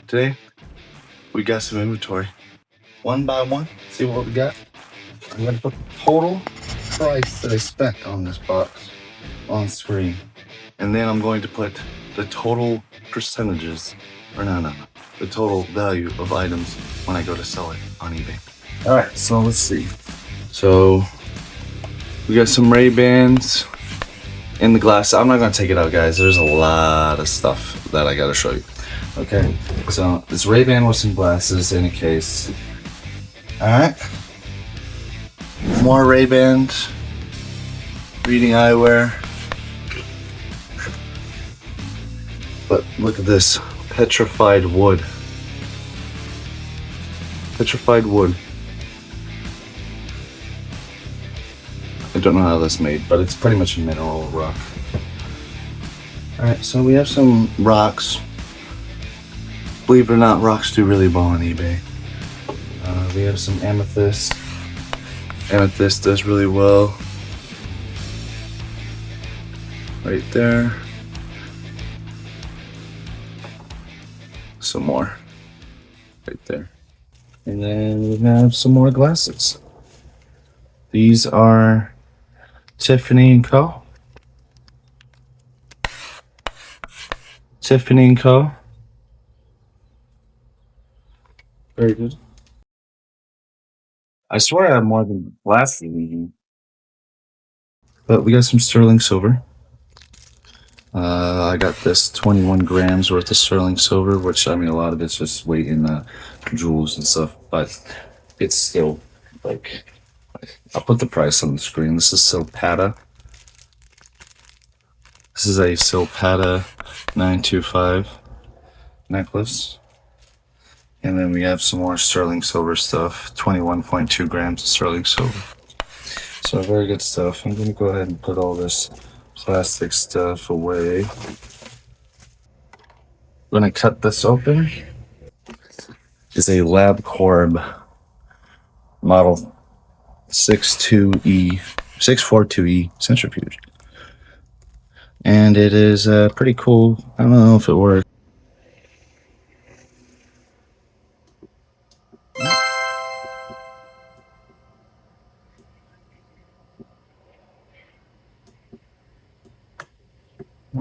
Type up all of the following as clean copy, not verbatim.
Today, we got some inventory. One by one, see what we got. I'm gonna put the total price that I spent on this box on screen. And then I'm going to put the total percentages, or no, the total value of items when I go to sell it on eBay. All right, so let's see. So we got some Ray-Bans in the glass. I'm not gonna take it out, guys. There's a lot of stuff that I gotta show you. Okay, so this Ray-Ban with some glasses in a case. All right, more Ray-Bans, reading eyewear. But look at this, petrified wood. Petrified wood. I don't know how that's made, but it's pretty much a mineral rock. All right, so we have some rocks. Believe it or not, rocks do really well on eBay. We have some amethyst. Amethyst does really well. Right there. Some more. Right there. And then we have some more glasses. These are Tiffany & Co. Tiffany & Co. Very good. I swear I have more than glasses in here. But we got some sterling silver. I got this 21 grams worth of sterling silver, which, I mean, a lot of it's just weight in jewels and stuff, but it's still, like, I'll put the price on the screen. This is Silpata. This is a Silpata 925 necklace. And then we have some more sterling silver stuff, 21.2 grams of sterling silver. So very good stuff. I'm going to go ahead and put all this plastic stuff away. I'm going to cut this open. It's a LabCorp model 642E centrifuge. And it is pretty cool. I don't know if it works.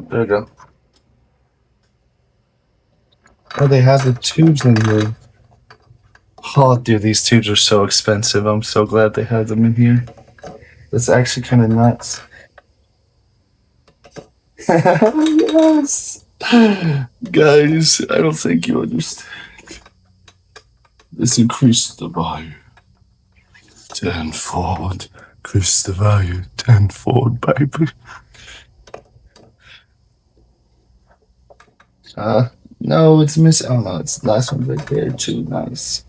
There we go. Oh, they have the tubes in here. Oh, dude, these tubes are so expensive. I'm so glad they have them in here. That's actually kind of nuts. Yes! Guys, I don't think you understand. This increased the value tenfold. Increased the value tenfold, baby. No, it's missing. Oh no, it's the last one right there too. Nice.